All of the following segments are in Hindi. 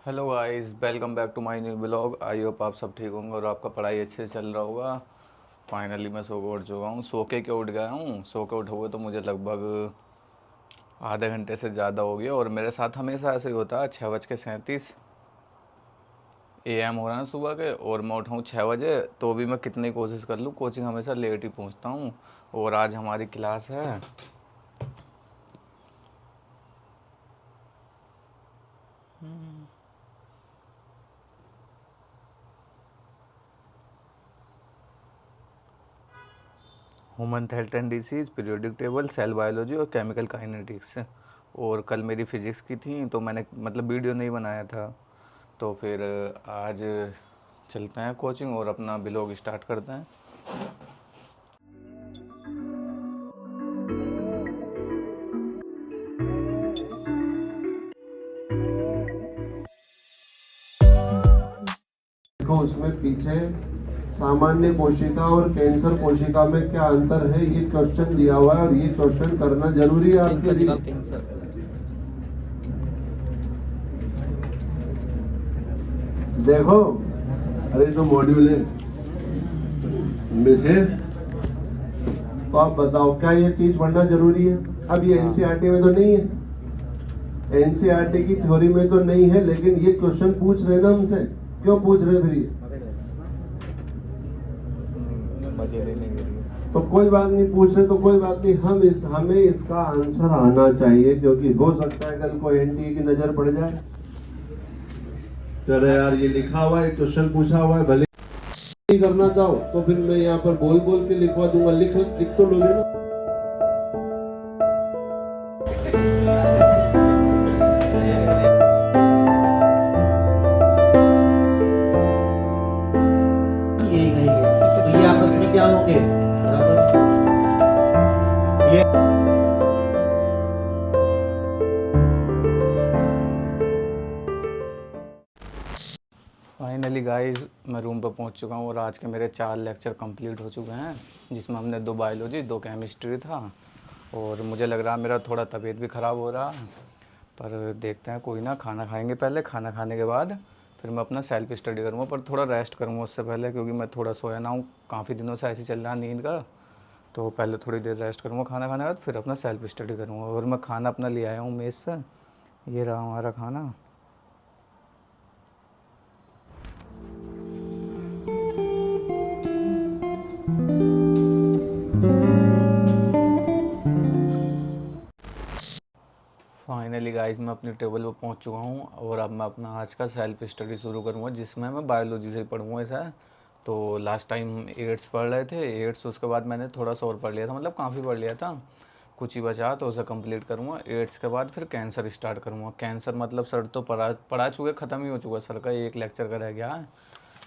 Hello guys, welcome back to my new blog. I hope आप सब ठीक होंगे और आपका पढ़ाई अच्छे से चल रहा होगा। फाइनली मैं सो के उठ चुका हूँ। सो के क्यों उठ गया हूँ, सो के उठे हुए तो मुझे लगभग आधे घंटे से ज़्यादा हो गया। और मेरे साथ हमेशा ऐसे ही होता है। 6:37 AM हो रहा है सुबह के और मैं उठाऊँ 6 बजे, तो भी मैं कितनी कोशिश कर लूँ, कोचिंग हमेशा लेट ही पहुँचता हूँ। और आज हमारी क्लास है human health and disease, periodic table, cell biology और केमिकल काइनेटिक्स। और कल मेरी फिजिक्स की थी तो मैंने मतलब वीडियो नहीं बनाया था। तो फिर आज चलते हैं कोचिंग और अपना ब्लॉग स्टार्ट करते हैं। देखो उसमें पीछे सामान्य कोशिका और कैंसर कोशिका में क्या अंतर है, ये क्वेश्चन दिया हुआ है और ये क्वेश्चन करना जरूरी है आपके लिए। देखो, अरे तो मॉड्यूल है तो आप बताओ क्या ये चीज पढ़ना जरूरी है? अब ये एनसीईआरटी में तो नहीं है, एनसीईआरटी की थ्योरी में तो नहीं है, लेकिन ये क्वेश्चन पूछ रहे ना हमसे। क्यों पूछ रहे फिर ये? मजे लेने के लिए। तो कोई बात नहीं, पूछ रहे तो कोई बात नहीं। हमें इसका आंसर आना चाहिए, क्योंकि हो सकता है कल को एनटीए की नजर पड़ जाए। चलो यार, ये लिखा हुआ है, क्वेश्चन पूछा हुआ है, भले ही करना चाहो तो फिर मैं यहाँ पर बोल बोल के लिखवा दूंगा। लिख तो लोगे ना। यही कहेंगे तो ये आपस में क्या होंगे बराबर। ये फाइनली गाइस, मैं रूम पर पहुंच चुका हूं और आज के मेरे 4 लेक्चर कंप्लीट हो चुके हैं, जिसमें हमने 2 बायोलॉजी 2 केमिस्ट्री था। और मुझे लग रहा है मेरा थोड़ा तबीयत भी ख़राब हो रहा है, पर देखते हैं, कोई ना। खाना खाएंगे पहले, खाना खाने के बाद फिर मैं अपना सेल्फ स्टडी करूँगा, पर थोड़ा रेस्ट करूँगा उससे पहले, क्योंकि मैं थोड़ा सोया ना हूँ। काफ़ी दिनों से ऐसे चल रहा है नींद का। तो पहले थोड़ी देर रेस्ट करूँगा खाना खाने के बाद, फिर अपना सेल्फ स्टडी करूँगा। और मैं खाना अपना ले आया हूँ मेस से। ये रहा हमारा खाना। फाइनली गाइस, मैं अपनी टेबल पर पहुंच चुका हूं और अब मैं अपना आज का सेल्फ स्टडी शुरू करूंगा, जिसमें मैं बायोलॉजी से ही पढ़ूंगा। ऐसा है। तो लास्ट टाइम एड्स पढ़ रहे थे, एड्स उसके बाद मैंने थोड़ा सा और पढ़ लिया था, मतलब काफ़ी पढ़ लिया था। कुछ ही बचा तो उसे कंप्लीट करूँगा। एड्स के बाद फिर कैंसर स्टार्ट करूँगा। कैंसर मतलब सर तो पढ़ा चुके, ख़त्म ही हो चुका सर का, एक लेक्चर का रह गया है।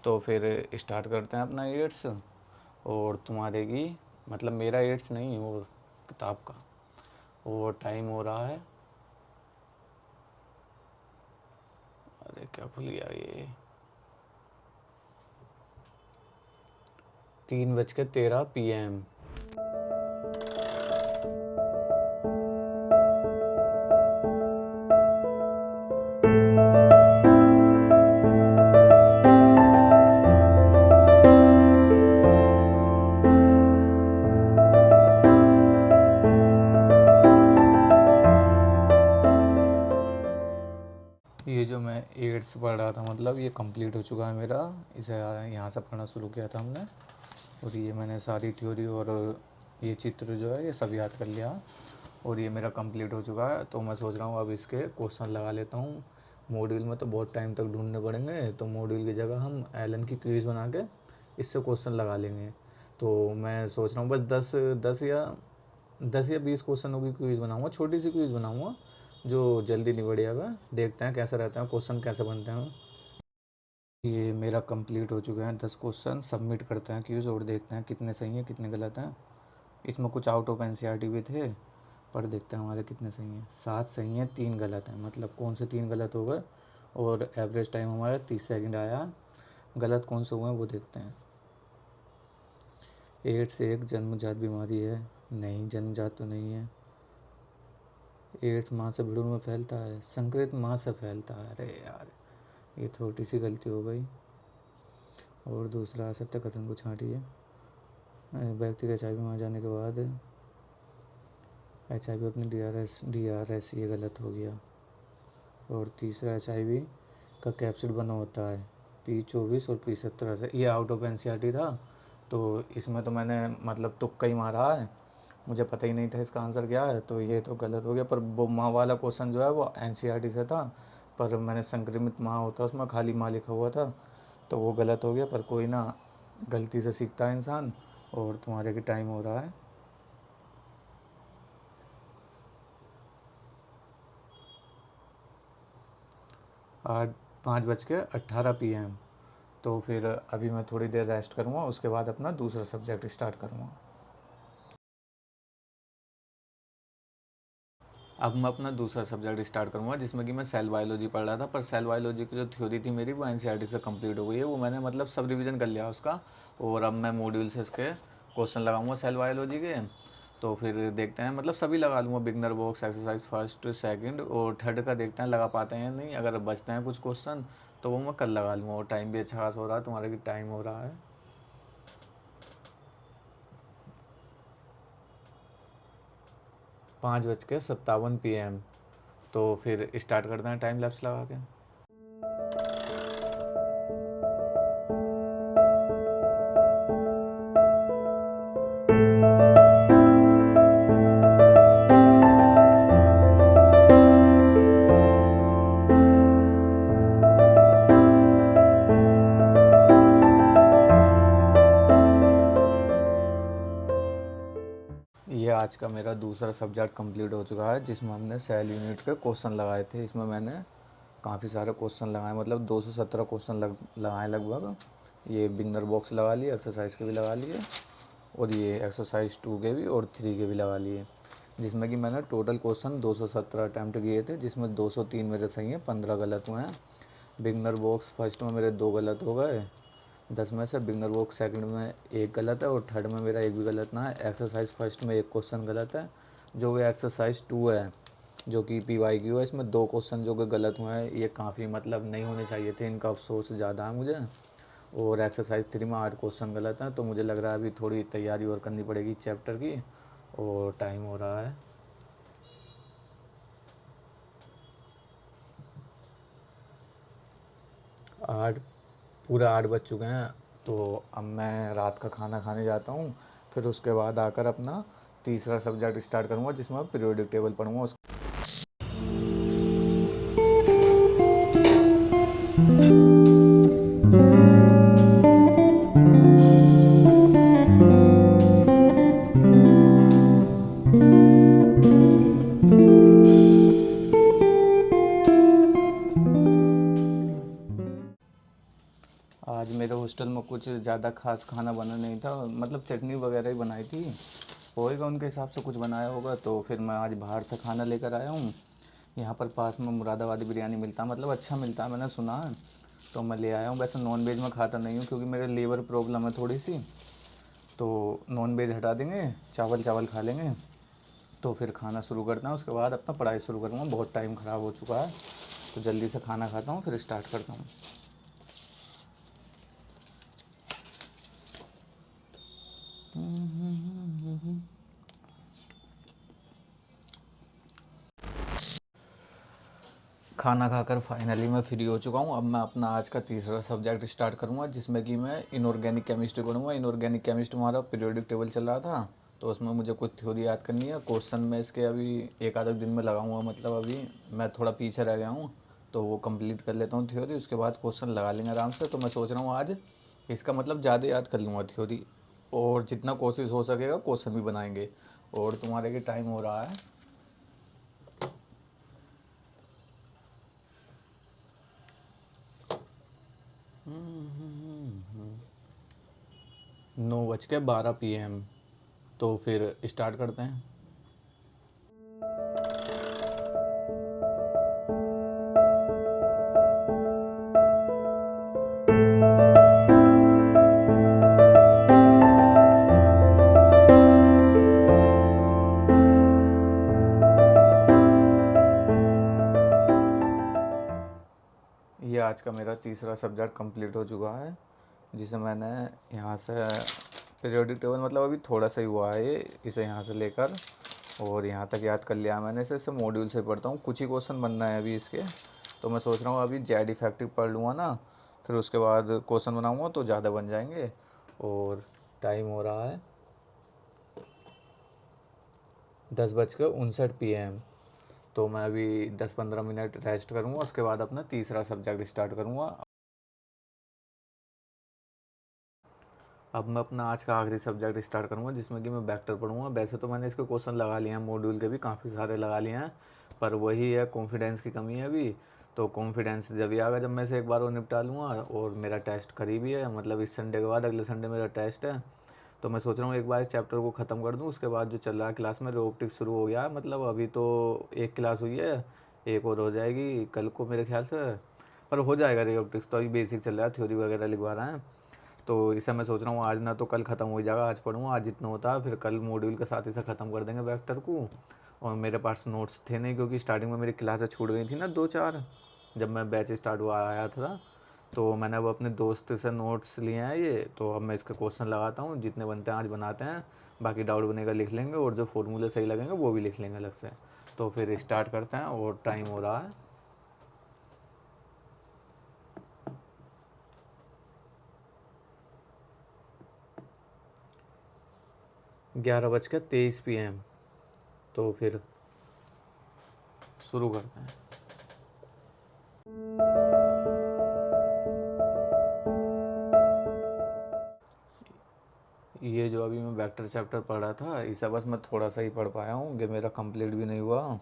तो फिर स्टार्ट करते हैं अपना एड्स। और तुम्हारे की मतलब मेरा एड्स नहीं, और किताब का। और टाइम हो रहा है, अरे क्या खुल गया ये, 3:13 PM। ये जो मैं एड्स पढ़ रहा था, मतलब ये कंप्लीट हो चुका है मेरा। इसे यहाँ से पढ़ना शुरू किया था हमने। और ये मैंने सारी थ्योरी और ये चित्र जो है ये सब याद कर लिया। और ये मेरा कंप्लीट हो चुका है। तो मैं सोच रहा हूँ अब इसके क्वेश्चन लगा लेता हूँ। मॉड्यूल में तो बहुत टाइम तक ढूंढने पड़ेंगे, तो मॉड्यूल की जगह हम एलन की क्विज़ बना के इससे क्वेश्चन लगा लेंगे। तो मैं सोच रहा हूँ बस 10 या 20 क्वेश्चनों की क्विज़ बनाऊँगा, छोटी सी क्विज़ बनाऊँगा जो जल्दी निबड़ जाएगा। देखते हैं कैसे रहते हैं क्वेश्चन, कैसे बनते हैं। ये मेरा कंप्लीट हो चुका है, 10 क्वेश्चन सबमिट करते हैं क्यूज़ और देखते हैं कितने सही हैं कितने गलत हैं। इसमें कुछ आउट ऑफ एनसीईआरटी भी थे, पर देखते हैं हमारे कितने सही हैं। 7 सही हैं, 3 गलत हैं। मतलब कौन से 3 गलत हो गए। और एवरेज टाइम हमारा 30 सेकंड आया। गलत कौन से हुए हैं वो देखते हैं। एड्स एक जन्मजात बीमारी है? नहीं, जन्मजात तो नहीं है। एड्स माँ से भ्रूण में फैलता है? संक्रमित माँ से फैलता है। अरे यार, ये छोटी सी गलती हो गई। और दूसरा असत्य कथन को छांटिए। व्यक्ति के एचआईवी में जाने के बाद एचआईवी अपनी डीआरएस ये गलत हो गया। और तीसरा एचआईवी का कैप्सिड बना होता है P24 और P17 से। ये आउट ऑफ एनसीईआरटी था, तो इसमें तो मैंने मतलब तुक्का ही मारा है, मुझे पता ही नहीं था इसका आंसर क्या है, तो ये तो गलत हो गया। पर वो माँ वाला क्वेश्चन जो है वो एनसीईआरटी से था, पर मैंने संक्रमित माँ होता उसमें खाली माँ लिखा हुआ था, तो वो गलत हो गया। पर कोई ना, गलती से सीखता है इंसान। और तुम्हारे की टाइम हो रहा है। 5:18 PM। तो फिर अभी मैं थोड़ी देर रेस्ट करूँगा, उसके बाद अपना दूसरा सब्जेक्ट स्टार्ट करूँगा। अब मैं अपना दूसरा सब्जेक्ट स्टार्ट करूँगा, जिसमें कि मैं सेल बायोलॉजी पढ़ रहा था। पर सेल बायोलॉजी की जो थ्योरी थी मेरी, वो एनसीईआरटी से कंप्लीट हो गई है। वो मैंने मतलब सब रिवीजन कर लिया उसका, और अब मैं मॉड्यूल से इसके क्वेश्चन लगाऊंगा सेल बायोलॉजी के। तो फिर देखते हैं, मतलब सभी लगा लूँगा, beginner box, exercise first second और थर्ड का देखते हैं लगा पाते हैं या नहीं। अगर बचते हैं कुछ क्वेश्चन तो वो मैं कल लगा लूँगा। और टाइम भी अच्छा खास हो रहा है, तुम्हारा भी टाइम हो रहा है 5:57 PM। तो फिर स्टार्ट करते हैं टाइम लैप्स लगा के। ये आज का मेरा दूसरा सब्जेक्ट कंप्लीट हो चुका है, जिसमें हमने सेल यूनिट के क्वेश्चन लगाए थे। इसमें मैंने काफ़ी सारे क्वेश्चन लगाए, मतलब 217 क्वेश्चन लगाए लगभग। ये बिगनर बॉक्स लगा लिए, एक्सरसाइज के भी लगा लिए, और ये एक्सरसाइज 2 के भी और 3 के भी लगा लिए। जिसमें कि मैंने टोटल क्वेश्चन 217 अटैम्प्ट किए थे, जिसमें 203 मेरे सही हैं, 15 गलत हुए हैं। बिगनर बॉक्स फर्स्ट में मेरे 2 गलत हो गए 10 में से। बिगनर बॉक्स सेकंड में 1 गलत है, और थर्ड में मेरा 1 भी गलत ना है। एक्सरसाइज फर्स्ट में 1 क्वेश्चन गलत है, जो कि एक्सरसाइज 2 है, जो कि PYQ है। इसमें 2 क्वेश्चन जो कि गलत हुए हैं, ये काफ़ी मतलब नहीं होने चाहिए थे, इनका अफसोस ज़्यादा है मुझे। और एक्सरसाइज 3 में 8 क्वेश्चन गलत हैं, तो मुझे लग रहा है अभी थोड़ी तैयारी और करनी पड़ेगी चैप्टर की। और टाइम हो रहा है 8, पूरे 8 बज चुके हैं। तो अब मैं रात का खाना खाने जाता हूँ, फिर उसके बाद आकर अपना तीसरा सब्जेक्ट स्टार्ट करूँगा, जिसमें मैं पीरियोडिक टेबल पढ़ूँगा। आज मेरे हॉस्टल में कुछ ज़्यादा खास खाना बना नहीं था, मतलब चटनी वगैरह ही बनाई थी, होएगा उनके हिसाब से कुछ बनाया होगा। तो फिर मैं आज बाहर से खाना लेकर आया हूँ। यहाँ पर पास में मुरादाबादी बिरयानी मिलता है, मतलब अच्छा मिलता है, मैंने सुना है, तो मैं ले आया हूँ। वैसे नॉन वेज में खाता नहीं हूँ, क्योंकि मेरे लीवर प्रॉब्लम है थोड़ी सी, तो नॉन वेज हटा देंगे, चावल चावल खा लेंगे। तो फिर खाना शुरू करते हैं, उसके बाद अपना पढ़ाई शुरू करूँगा। बहुत टाइम ख़राब हो चुका है, तो जल्दी से खाना खाता हूँ, फिर स्टार्ट करता हूँ। खाना खाकर फाइनली मैं फ्री हो चुका हूँ। अब मैं अपना आज का तीसरा सब्जेक्ट स्टार्ट करूँगा, जिसमें कि मैं इनऑर्गेनिक केमिस्ट्री पढ़ूँगा। इनऑर्गेनिक केमिस्ट्री हमारा पीरियोडिक टेबल चल रहा था, तो उसमें मुझे कुछ थ्योरी याद करनी है। क्वेश्चन मैं इसके अभी एक आधा दिन में लगाऊंगा, मतलब अभी मैं थोड़ा पीछे रह गया हूँ, तो वो कंप्लीट कर लेता हूँ थ्योरी, उसके बाद क्वेश्चन लगा लेंगे आराम से। तो मैं सोच रहा हूँ आज इसका मतलब ज़्यादा याद कर लूँगा थ्योरी, और जितना कोशिश हो सकेगा क्वेश्चन भी बनाएंगे। और तुम्हारे के टाइम हो रहा है 9:12 PM। तो फिर स्टार्ट करते हैं। ये आज का मेरा तीसरा सब्जेक्ट कंप्लीट हो चुका है, जिसे मैंने यहाँ से पीरियोडिक टेबल मतलब अभी थोड़ा सा ही हुआ है ये, इसे यहाँ से लेकर और यहाँ तक याद कर लिया मैंने इसे मॉड्यूल से पढ़ता हूँ। कुछ ही क्वेश्चन बनना है अभी इसके, तो मैं सोच रहा हूँ अभी जेड इफेक्टिव पढ़ लूँगा ना, फिर उसके बाद क्वेश्चन बनाऊँगा तो ज़्यादा बन जाएंगे। और टाइम हो रहा है 10:59 PM। तो मैं अभी 10-15 मिनट रेस्ट करूँगा, उसके बाद अपना तीसरा सब्जेक्ट स्टार्ट करूँगा। अब मैं अपना आज का आखिरी सब्जेक्ट स्टार्ट करूँगा, जिसमें कि मैं वेक्टर पढ़ूँगा। वैसे तो मैंने इसके क्वेश्चन लगा लिए हैं, मॉड्यूल के भी काफ़ी सारे लगा लिए हैं, पर वही है कॉन्फिडेंस की कमी है अभी। तो कॉन्फिडेंस जब ही आएगा जब मैं से एक बार वो निपटा लूँगा। और मेरा टेस्ट करीब ही है, मतलब इस संडे के बाद अगले संडे मेरा टेस्ट है। तो मैं सोच रहा हूँ एक बार इस चैप्टर को ख़त्म कर दूँ, उसके बाद जो चल रहा है क्लास में रोबोटिक्स शुरू हो गया है, मतलब अभी तो एक क्लास हुई है, एक और हो जाएगी कल को मेरे ख्याल से, पर हो जाएगा रोबोटिक्स। तो अभी बेसिक चल रहा है, थ्योरी वगैरह लिखवा रहे हैं। तो इसे मैं सोच रहा हूँ आज ना तो कल ख़त्म हो जाएगा, आज पढ़ूँगा, आज जितना होता है फिर कल मॉड्यूल के साथ इसे ख़त्म कर देंगे वेक्टर को। और मेरे पास नोट्स थे नहीं, क्योंकि स्टार्टिंग में मेरी क्लासेस छूट गई थी ना 2-4, जब मैं बैच स्टार्ट हुआ आया था। तो मैंने अब अपने दोस्त से नोट्स लिए हैं ये, तो अब मैं इसके क्वेश्चन लगाता हूँ, जितने बनते हैं आज बनाते हैं, बाकी डाउट बनेगा लिख लेंगे, और जो फॉर्मूले सही लगेंगे वो भी लिख लेंगे अलग से। तो फिर स्टार्ट करते हैं, और टाइम हो रहा है 11:23 PM। तो फिर शुरू करते हैं। ये जो अभी मैं वेक्टर चैप्टर पढ़ रहा था, इसे बस मैं थोड़ा सा ही पढ़ पाया हूँ, कि मेरा कंप्लीट भी नहीं हुआ।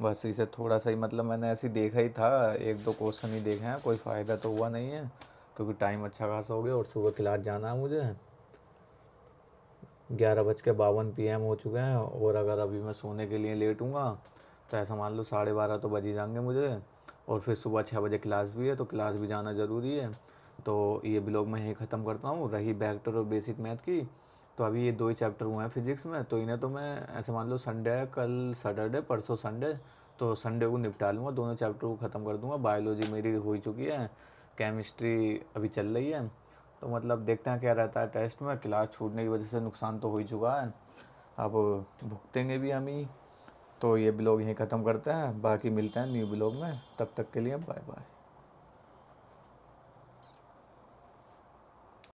बस इसे थोड़ा सा ही, मतलब मैंने ऐसे ही देखा ही था, 1-2 क्वेश्चन ही देखे हैं, कोई फ़ायदा तो हुआ नहीं है, क्योंकि टाइम अच्छा खासा हो गया और सुबह क्लास जाना है मुझे। 11:52 PM हो चुके हैं, और अगर अभी मैं सोने के लिए लेटूँगा तो ऐसा मान लो 12:30 तो बज ही जाएंगे मुझे। और फिर सुबह 6 बजे क्लास भी है, तो क्लास भी जाना ज़रूरी है। तो ये ब्लॉग मैं यहीं ख़त्म करता हूँ। रही वेक्टर और बेसिक मैथ की, तो अभी ये 2 ही चैप्टर हुए हैं फिजिक्स में, तो इन्हें तो मैं ऐसे मान लो संडे है, कल सैटरडे, परसों संडे, तो संडे को निपटा लूँगा, दोनों चैप्टर को ख़त्म कर दूँगा। बायोलॉजी मेरी हो ही चुकी है, केमिस्ट्री अभी चल रही है। तो मतलब देखते हैं क्या रहता है टेस्ट में। क्लास छूटने की वजह से नुकसान तो हो ही चुका है, अब भुगतेंगे भी हम ही। तो ये ब्लॉग यहीं ख़त्म करते हैं, बाकी मिलते हैं न्यू ब्लॉग में, तब तक के लिए बाय बाय।